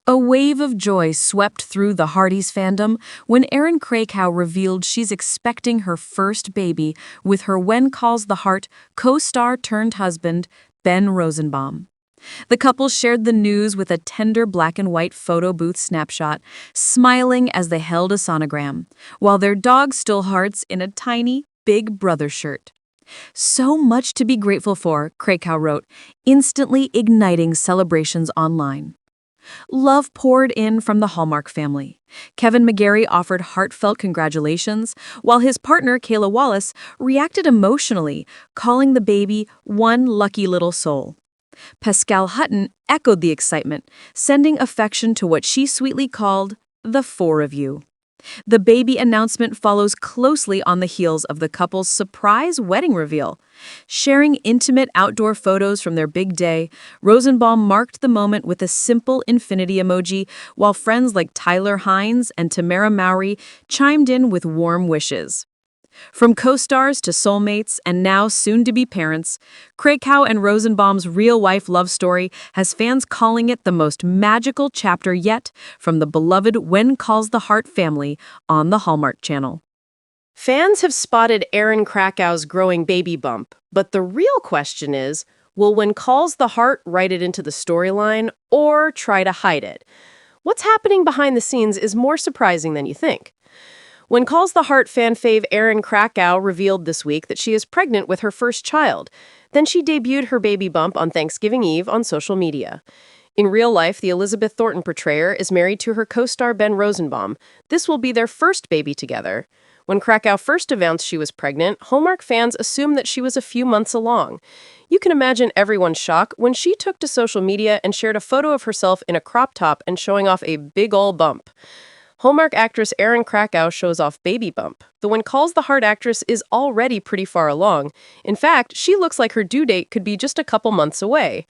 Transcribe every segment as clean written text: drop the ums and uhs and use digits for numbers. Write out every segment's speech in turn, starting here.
A wave of joy swept through the Hardys fandom when Erin Krakow revealed she's expecting her first baby with her When Calls the Heart co-star turned husband, Ben Rosenbaum. The couple shared the news with a tender black and white photo booth snapshot, smiling as they held a sonogram, while their dog stole hearts in a tiny Big Brother shirt. So much to be grateful for, Krakow wrote, instantly igniting celebrations online. Love poured in from the Hallmark family. Kevin McGarry offered heartfelt congratulations, while his partner, Kayla Wallace, reacted emotionally, calling the baby one lucky little soul. Pascal Hutton echoed the excitement, sending affection to what she sweetly called the four of you. The baby announcement follows closely on the heels of the couple's surprise wedding reveal. Sharing intimate outdoor photos from their big day, Rosenbaum marked the moment with a simple infinity emoji, while friends like Tyler Hines and Tamara Mowry chimed in with warm wishes. From co-stars to soulmates and now soon-to-be parents, Krakow and Rosenbaum's real-life love story has fans calling it the most magical chapter yet from the beloved When Calls the Heart family on the Hallmark Channel. Fans have spotted Erin Krakow's growing baby bump, but the real question is, will When Calls the Heart write it into the storyline or try to hide it? What's happening behind the scenes is more surprising than you think. When Calls the Heart fan fave Erin Krakow revealed this week that she is pregnant with her first child. Then she debuted her baby bump on Thanksgiving Eve on social media. In real life, the Elizabeth Thornton portrayer is married to her co-star Ben Rosenbaum. This will be their first baby together. When Krakow first announced she was pregnant, Hallmark fans assumed that she was a few months along. You can imagine everyone's shock when she took to social media and shared a photo of herself in a crop top and showing off a big ol' bump. Hallmark actress Erin Krakow shows off baby bump. The When Calls the Heart actress is already pretty far along. In fact, she looks like her due date could be just a couple months away.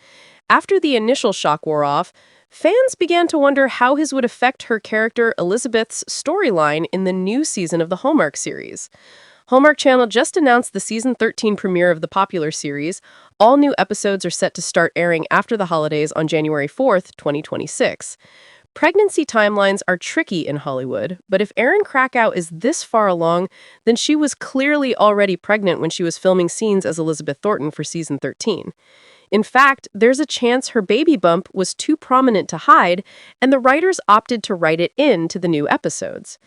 After the initial shock wore off, fans began to wonder how his would affect her character Elizabeth's storyline in the new season of the Hallmark series. Hallmark Channel just announced the season 13 premiere of the popular series. All new episodes are set to start airing after the holidays on January 4th, 2026. Pregnancy timelines are tricky in Hollywood, but if Erin Krakow is this far along, then she was clearly already pregnant when she was filming scenes as Elizabeth Thornton for season 13. In fact, there's a chance her baby bump was too prominent to hide, and the writers opted to write it into the new episodes.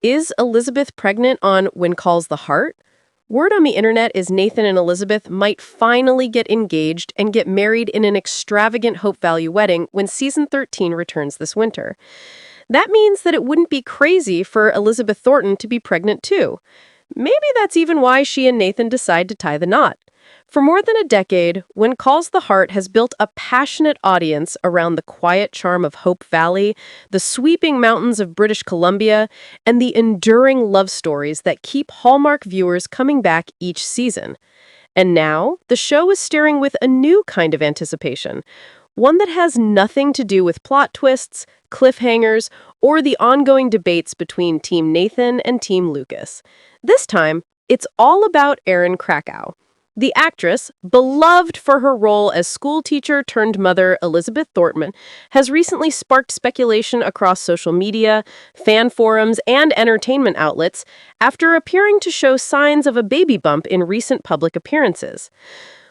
Is Elizabeth pregnant on When Calls the Heart? Word on the internet is Nathan and Elizabeth might finally get engaged and get married in an extravagant Hope Valley wedding when season 13 returns this winter. That means that it wouldn't be crazy for Elizabeth Thornton to be pregnant too. Maybe that's even why she and Nathan decide to tie the knot. For more than a decade, When Calls the Heart has built a passionate audience around the quiet charm of Hope Valley, the sweeping mountains of British Columbia, and the enduring love stories that keep Hallmark viewers coming back each season. And now, the show is staring with a new kind of anticipation, one that has nothing to do with plot twists, cliffhangers, or the ongoing debates between Team Nathan and Team Lucas. This time, it's all about Erin Krakow. The actress, beloved for her role as schoolteacher turned mother Elizabeth Thornton, has recently sparked speculation across social media, fan forums, and entertainment outlets after appearing to show signs of a baby bump in recent public appearances.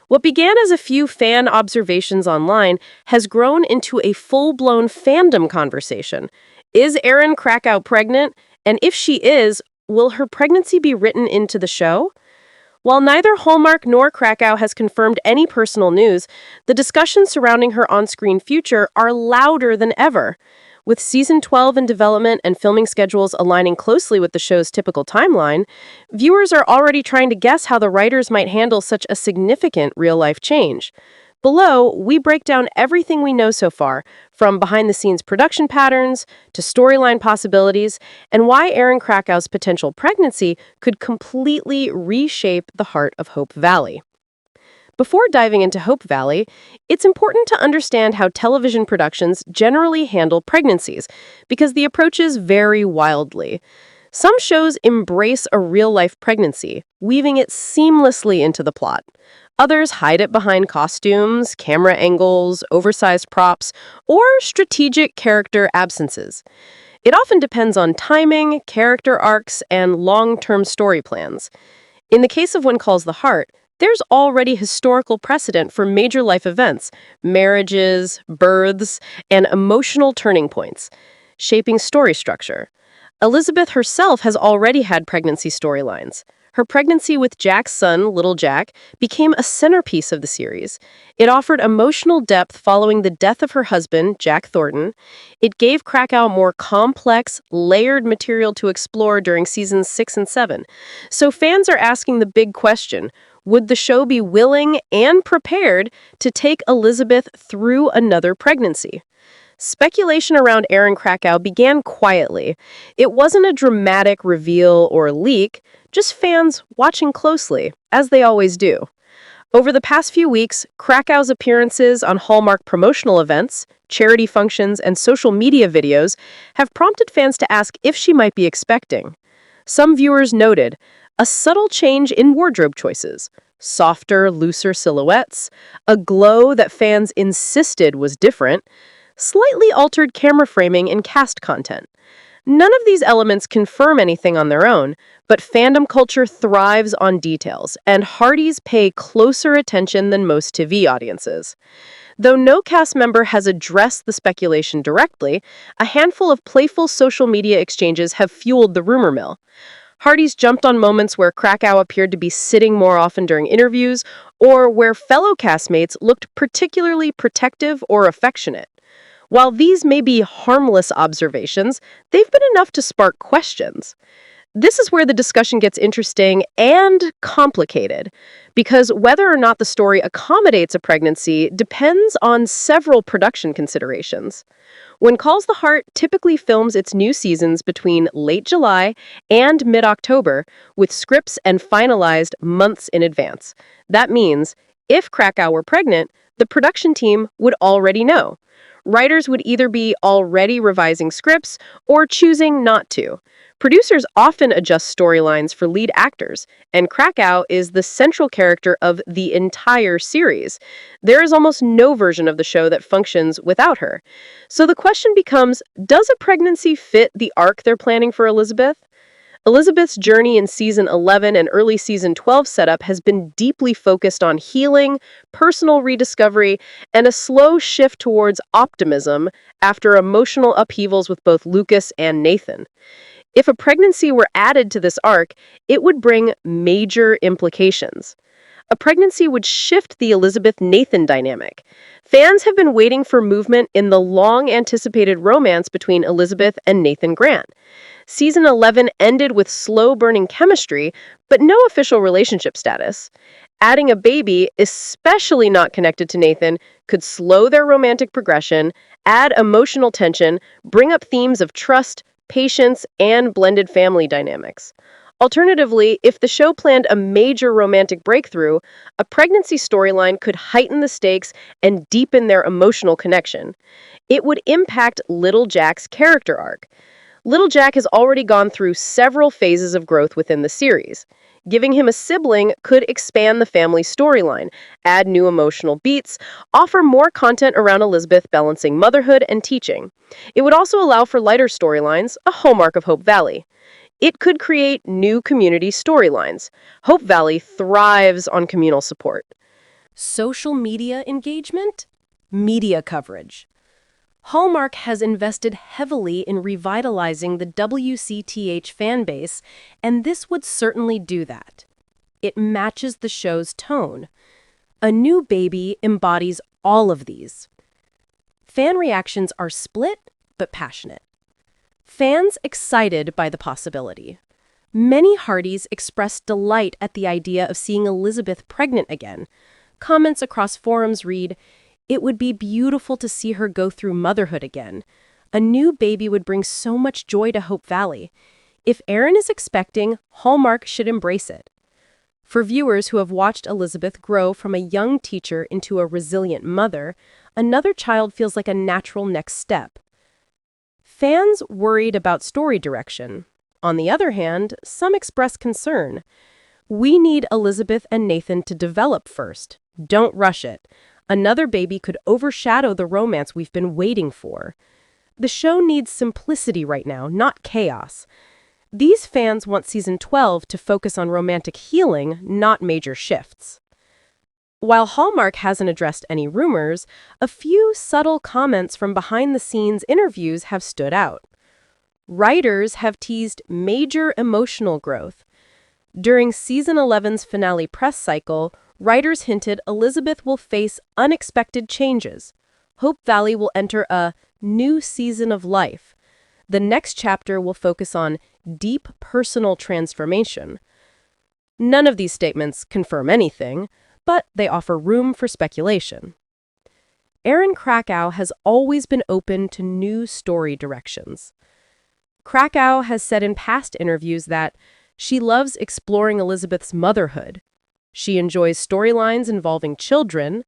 What began as a few fan observations online has grown into a full-blown fandom conversation. Is Erin Krakow pregnant? And if she is, will her pregnancy be written into the show? While neither Hallmark nor Krakow has confirmed any personal news, the discussions surrounding her on-screen future are louder than ever. With season 12 in development and filming schedules aligning closely with the show's typical timeline, viewers are already trying to guess how the writers might handle such a significant real-life change. Below, we break down everything we know so far, from behind-the-scenes production patterns to storyline possibilities, and why Erin Krakow's potential pregnancy could completely reshape the heart of Hope Valley. Before diving into Hope Valley, it's important to understand how television productions generally handle pregnancies, because the approaches vary wildly. Some shows embrace a real-life pregnancy, weaving it seamlessly into the plot. Others hide it behind costumes, camera angles, oversized props, or strategic character absences. It often depends on timing, character arcs, and long-term story plans. In the case of When Calls the Heart, there's already historical precedent for major life events, marriages, births, and emotional turning points, shaping story structure. Elizabeth herself has already had pregnancy storylines. Her pregnancy with Jack's son, Little Jack, became a centerpiece of the series. It offered emotional depth following the death of her husband, Jack Thornton. It gave Krakow more complex, layered material to explore during seasons 6 and 7. So fans are asking the big question, would the show be willing and prepared to take Elizabeth through another pregnancy? Speculation around Erin Krakow began quietly. It wasn't a dramatic reveal or leak, just fans watching closely, as they always do. Over the past few weeks, Krakow's appearances on Hallmark promotional events, charity functions, and social media videos have prompted fans to ask if she might be expecting. Some viewers noted a subtle change in wardrobe choices, softer, looser silhouettes, a glow that fans insisted was different, slightly altered camera framing and cast content. None of these elements confirm anything on their own, but fandom culture thrives on details, and Hardys pay closer attention than most TV audiences. Though no cast member has addressed the speculation directly, a handful of playful social media exchanges have fueled the rumor mill. Hardys jumped on moments where Krakow appeared to be sitting more often during interviews, or where fellow castmates looked particularly protective or affectionate. While these may be harmless observations, they've been enough to spark questions. This is where the discussion gets interesting and complicated, because whether or not the story accommodates a pregnancy depends on several production considerations. When Calls the Heart typically films its new seasons between late July and mid-October, with scripts and finalized months in advance. That means, if Krakow were pregnant, the production team would already know. Writers would either be already revising scripts or choosing not to. Producers often adjust storylines for lead actors, and Krakow is the central character of the entire series. There is almost no version of the show that functions without her. So the question becomes, does a pregnancy fit the arc they're planning for Elizabeth? Elizabeth's journey in season 11 and early season 12 setup has been deeply focused on healing, personal rediscovery, and a slow shift towards optimism after emotional upheavals with both Lucas and Nathan. If a pregnancy were added to this arc, it would bring major implications. A pregnancy would shift the Elizabeth-Nathan dynamic. Fans have been waiting for movement in the long-anticipated romance between Elizabeth and Nathan Grant. Season 11 ended with slow-burning chemistry, but no official relationship status. Adding a baby, especially not connected to Nathan, could slow their romantic progression, add emotional tension, bring up themes of trust, patience, and blended family dynamics. Alternatively, if the show planned a major romantic breakthrough, a pregnancy storyline could heighten the stakes and deepen their emotional connection. It would impact Little Jack's character arc. Little Jack has already gone through several phases of growth within the series. Giving him a sibling could expand the family storyline, add new emotional beats, offer more content around Elizabeth balancing motherhood and teaching. It would also allow for lighter storylines, a hallmark of Hope Valley. It could create new community storylines. Hope Valley thrives on communal support. Social media engagement? Media coverage. Hallmark has invested heavily in revitalizing the WCTH fan base, and this would certainly do that. It matches the show's tone. A New Baby embodies all of these. Fan reactions are split, but passionate. Fans excited by the possibility. Many Hardys expressed delight at the idea of seeing Elizabeth pregnant again. Comments across forums read, "It would be beautiful to see her go through motherhood again. A new baby would bring so much joy to Hope Valley. If Erin is expecting, Hallmark should embrace it." For viewers who have watched Elizabeth grow from a young teacher into a resilient mother, another child feels like a natural next step. Fans worried about story direction. On the other hand, some express concern. We need Elizabeth and Nathan to develop first. Don't rush it. Another baby could overshadow the romance we've been waiting for. The show needs simplicity right now, not chaos. These fans want season 12 to focus on romantic healing, not major shifts. While Hallmark hasn't addressed any rumors, a few subtle comments from behind-the-scenes interviews have stood out. Writers have teased major emotional growth. During season 11's finale press cycle, writers hinted Elizabeth will face unexpected changes. Hope Valley will enter a new season of life. The next chapter will focus on deep personal transformation. None of these statements confirm anything, but they offer room for speculation. Erin Krakow has always been open to new story directions. Krakow has said in past interviews that she loves exploring Elizabeth's motherhood. She enjoys storylines involving children.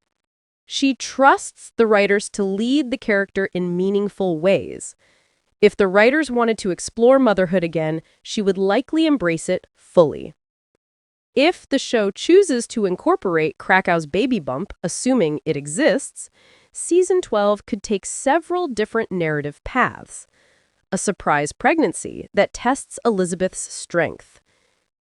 She trusts the writers to lead the character in meaningful ways. If the writers wanted to explore motherhood again, she would likely embrace it fully. If the show chooses to incorporate Krakow's baby bump, assuming it exists, season 12 could take several different narrative paths. A surprise pregnancy that tests Elizabeth's strength.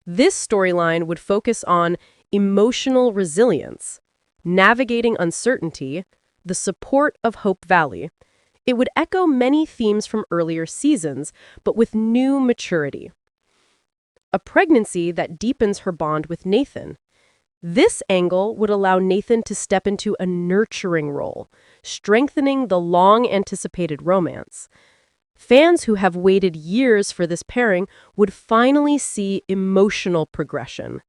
This storyline would focus on emotional resilience, navigating uncertainty, the support of Hope Valley. It would echo many themes from earlier seasons, but with new maturity. A pregnancy that deepens her bond with Nathan. This angle would allow Nathan to step into a nurturing role, strengthening the long-anticipated romance. Fans who have waited years for this pairing would finally see emotional progression.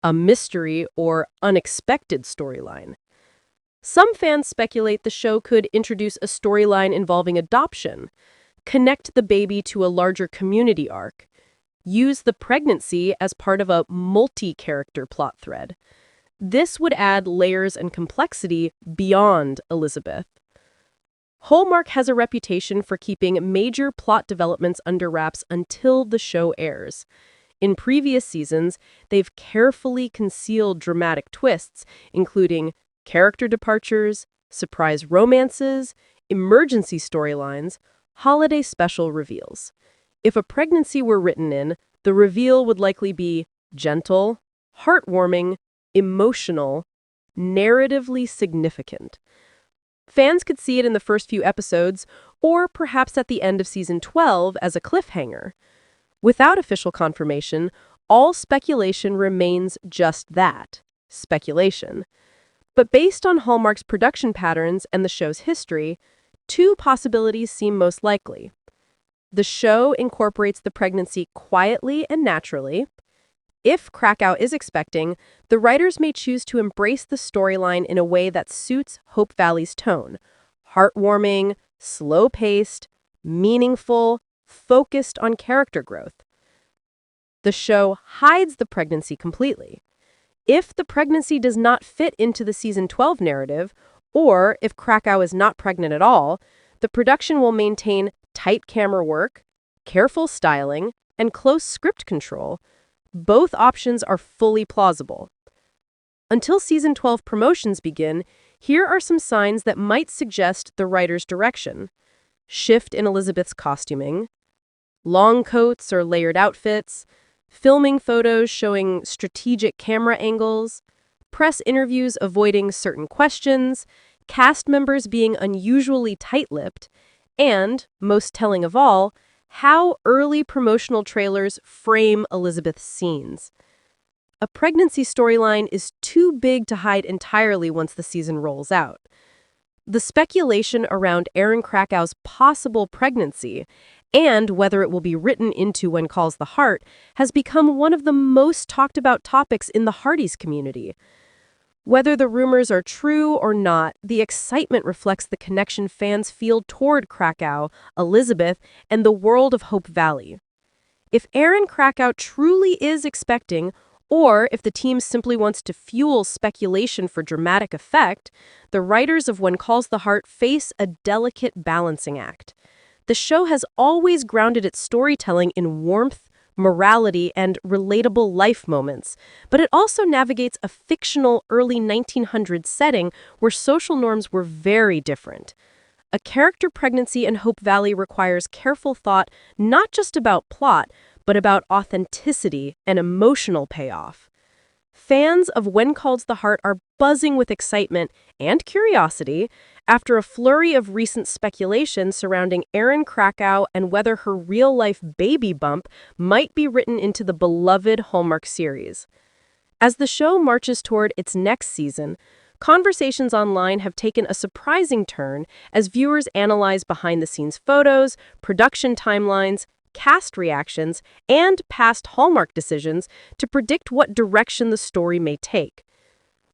A mystery or unexpected storyline. Some fans speculate the show could introduce a storyline involving adoption, connect the baby to a larger community arc, use the pregnancy as part of a multi-character plot thread. This would add layers and complexity beyond Elizabeth. Hallmark has a reputation for keeping major plot developments under wraps until the show airs. In previous seasons, they've carefully concealed dramatic twists, including character departures, surprise romances, emergency storylines, holiday special reveals. If a pregnancy were written in, the reveal would likely be gentle, heartwarming, emotional, narratively significant. Fans could see it in the first few episodes, or perhaps at the end of season 12 as a cliffhanger. Without official confirmation, all speculation remains just that, speculation. But based on Hallmark's production patterns and the show's history, two possibilities seem most likely. The show incorporates the pregnancy quietly and naturally. If Krakow is expecting, the writers may choose to embrace the storyline in a way that suits Hope Valley's tone. Heartwarming, slow-paced, meaningful, focused on character growth. The show hides the pregnancy completely. If the pregnancy does not fit into the season 12 narrative, or if Krakow is not pregnant at all, the production will maintain tight camera work, careful styling, and close script control. Both options are fully plausible. Until season 12 promotions begin, here are some signs that might suggest the writer's direction. Shift in Elizabeth's costuming, long coats or layered outfits, filming photos showing strategic camera angles, press interviews avoiding certain questions, cast members being unusually tight-lipped, and, most telling of all, how early promotional trailers frame Elizabeth's scenes. A pregnancy storyline is too big to hide entirely once the season rolls out. The speculation around Erin Krakow's possible pregnancy and whether it will be written into When Calls the Heart has become one of the most talked about topics in the Hardys community. Whether the rumors are true or not, the excitement reflects the connection fans feel toward Krakow, Elizabeth, and the world of Hope Valley. If Erin Krakow truly is expecting, or if the team simply wants to fuel speculation for dramatic effect, the writers of When Calls the Heart face a delicate balancing act. The show has always grounded its storytelling in warmth, morality, and relatable life moments, but it also navigates a fictional early 1900s setting where social norms were very different. A character pregnancy in Hope Valley requires careful thought not just about plot, but about authenticity and emotional payoff. Fans of When Calls the Heart are buzzing with excitement and curiosity after a flurry of recent speculation surrounding Erin Krakow and whether her real-life baby bump might be written into the beloved Hallmark series. As the show marches toward its next season, conversations online have taken a surprising turn as viewers analyze behind-the-scenes photos, production timelines, cast reactions, and past Hallmark decisions to predict what direction the story may take.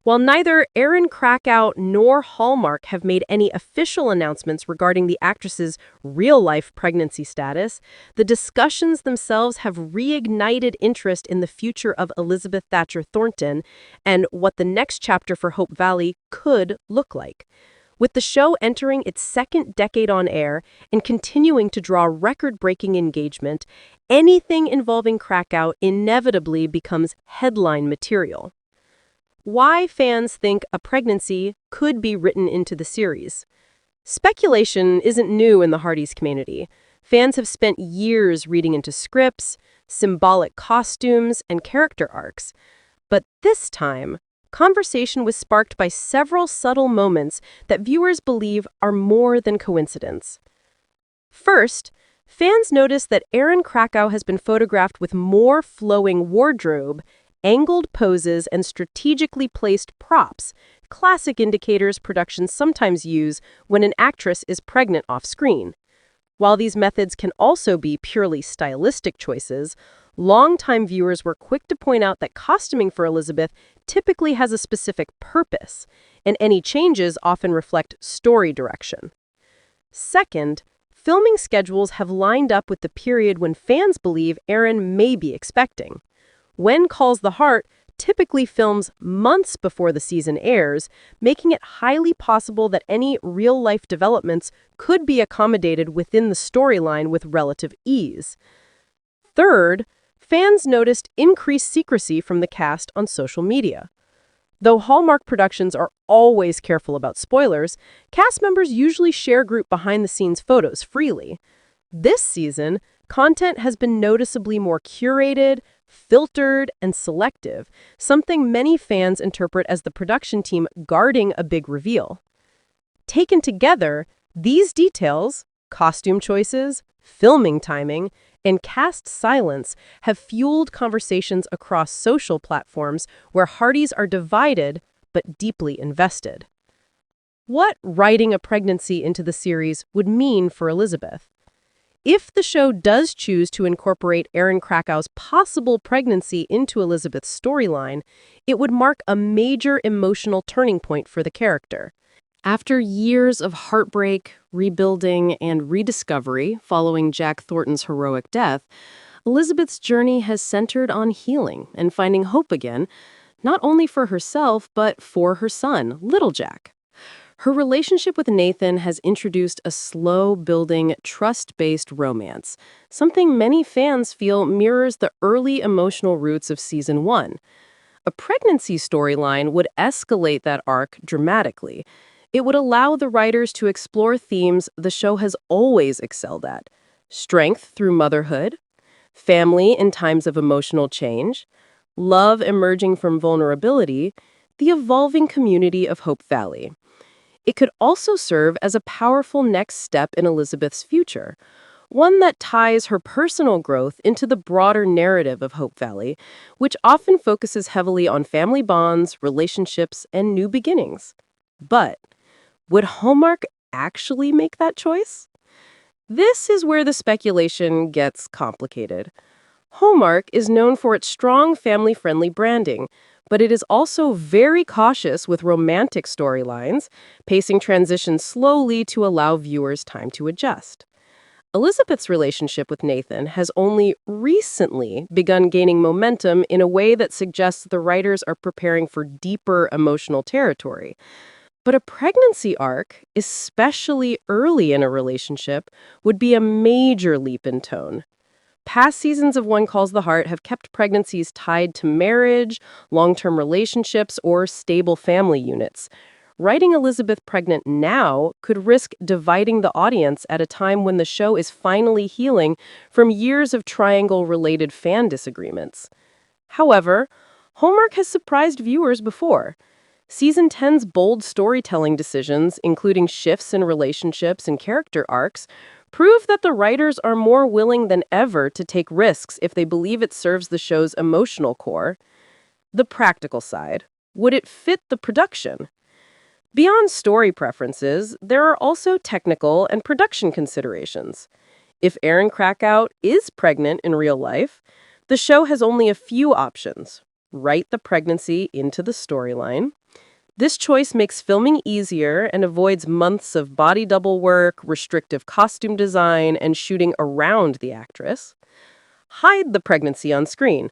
While neither Erin Krakow nor Hallmark have made any official announcements regarding the actress's real-life pregnancy status, the discussions themselves have reignited interest in the future of Elizabeth Thatcher Thornton and what the next chapter for Hope Valley could look like. With the show entering its second decade on air and continuing to draw record-breaking engagement, anything involving Krakow inevitably becomes headline material. Why fans think a pregnancy could be written into the series? Speculation isn't new in the Hardys community. Fans have spent years reading into scripts, symbolic costumes, and character arcs. But this time, conversation was sparked by several subtle moments that viewers believe are more than coincidence. First, fans noticed that Erin Krakow has been photographed with more flowing wardrobe, angled poses, and strategically placed props, classic indicators productions sometimes use when an actress is pregnant off-screen. While these methods can also be purely stylistic choices, longtime viewers were quick to point out that costuming for Elizabeth typically has a specific purpose, and any changes often reflect story direction. Second, filming schedules have lined up with the period when fans believe Erin may be expecting. When Calls the Heart typically films months before the season airs, making it highly possible that any real-life developments could be accommodated within the storyline with relative ease. Third, fans noticed increased secrecy from the cast on social media. Though Hallmark Productions are always careful about spoilers, cast members usually share group behind-the-scenes photos freely. This season, content has been noticeably more curated, filtered, and selective, something many fans interpret as the production team guarding a big reveal. Taken together, these details, costume choices, filming timing, and cast silence have fueled conversations across social platforms where Hardys are divided but deeply invested. What writing a pregnancy into the series would mean for Elizabeth? If the show does choose to incorporate Erin Krakow's possible pregnancy into Elizabeth's storyline, it would mark a major emotional turning point for the character. After years of heartbreak, rebuilding, and rediscovery following Jack Thornton's heroic death, Elizabeth's journey has centered on healing and finding hope again, not only for herself, but for her son, little Jack. Her relationship with Nathan has introduced a slow-building, trust-based romance, something many fans feel mirrors the early emotional roots of Season 1. A pregnancy storyline would escalate that arc dramatically. It would allow the writers to explore themes the show has always excelled at: strength through motherhood, family in times of emotional change, love emerging from vulnerability, the evolving community of Hope Valley. It could also serve as a powerful next step in Elizabeth's future, one that ties her personal growth into the broader narrative of Hope Valley, which often focuses heavily on family bonds, relationships, and new beginnings. But would Hallmark actually make that choice? This is where the speculation gets complicated. Hallmark is known for its strong family-friendly branding, but it is also very cautious with romantic storylines, pacing transitions slowly to allow viewers time to adjust. Elizabeth's relationship with Nathan has only recently begun gaining momentum in a way that suggests the writers are preparing for deeper emotional territory. But a pregnancy arc, especially early in a relationship, would be a major leap in tone. Past seasons of One Calls the Heart have kept pregnancies tied to marriage, long-term relationships, or stable family units. Writing Elizabeth pregnant now could risk dividing the audience at a time when the show is finally healing from years of triangle-related fan disagreements. However, Hallmark has surprised viewers before. Season 10's bold storytelling decisions, including shifts in relationships and character arcs, prove that the writers are more willing than ever to take risks if they believe it serves the show's emotional core. The practical side. Would it fit the production? Beyond story preferences, there are also technical and production considerations. If Erin Krakow is pregnant in real life, the show has only a few options. Write the pregnancy into the storyline. This choice makes filming easier and avoids months of body double work, restrictive costume design, and shooting around the actress. Hide the pregnancy on screen.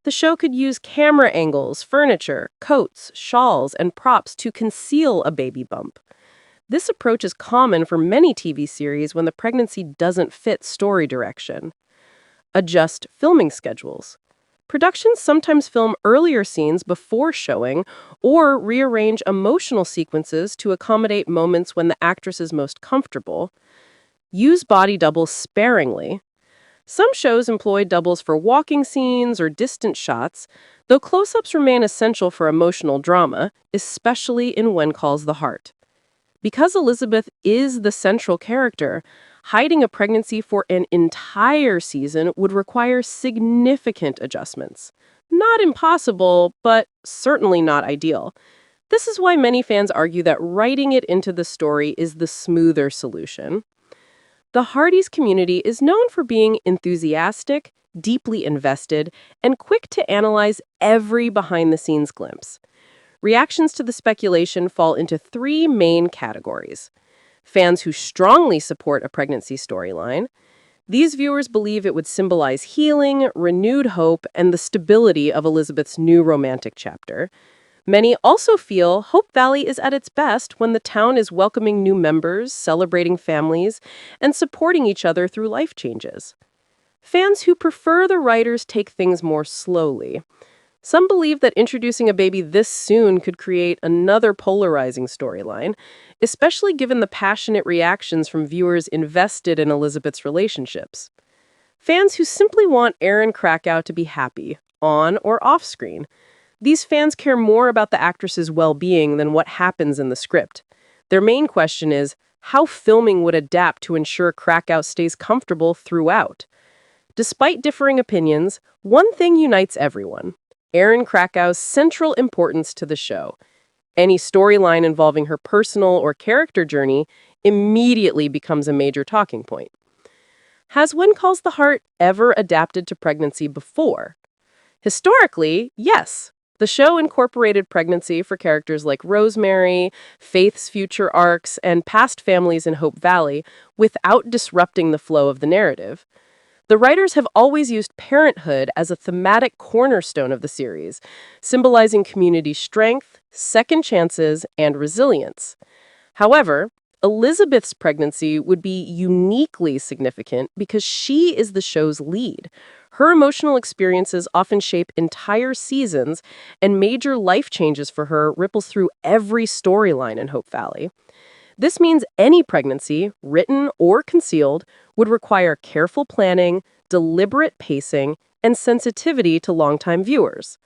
The show could use camera angles, furniture, coats, shawls, and props to conceal a baby bump. This approach is common for many TV series when the pregnancy doesn't fit story direction. Adjust filming schedules. Productions sometimes film earlier scenes before showing or rearrange emotional sequences to accommodate moments when the actress is most comfortable. Use body doubles sparingly. Some shows employ doubles for walking scenes or distant shots, though close-ups remain essential for emotional drama, especially in When Calls the Heart. Because Elizabeth is the central character, hiding a pregnancy for an entire season would require significant adjustments. Not impossible, but certainly not ideal. This is why many fans argue that writing it into the story is the smoother solution. The Hardys community is known for being enthusiastic, deeply invested, and quick to analyze every behind-the-scenes glimpse. Reactions to the speculation fall into three main categories. Fans who strongly support a pregnancy storyline. These viewers believe it would symbolize healing, renewed hope, and the stability of Elizabeth's new romantic chapter. Many also feel Hope Valley is at its best when the town is welcoming new members, celebrating families, and supporting each other through life changes. Fans who prefer the writers take things more slowly. Some believe that introducing a baby this soon could create another polarizing storyline, especially given the passionate reactions from viewers invested in Elizabeth's relationships. Fans who simply want Erin Krakow to be happy, on or off screen. These fans care more about the actress's well-being than what happens in the script. Their main question is how filming would adapt to ensure Krakow stays comfortable throughout. Despite differing opinions, one thing unites everyone: Erin Krakow's central importance to the show. Any storyline involving her personal or character journey immediately becomes a major talking point. Has When Calls the Heart ever adapted to pregnancy before? Historically, yes. The show incorporated pregnancy for characters like Rosemary, Faith's future arcs, and past families in Hope Valley without disrupting the flow of the narrative. The writers have always used parenthood as a thematic cornerstone of the series, symbolizing community strength, second chances, and resilience. However, Elizabeth's pregnancy would be uniquely significant because she is the show's lead. Her emotional experiences often shape entire seasons, and major life changes for her ripples through every storyline in Hope Valley. This means any pregnancy, written or concealed, would require careful planning, deliberate pacing, and sensitivity to longtime viewers.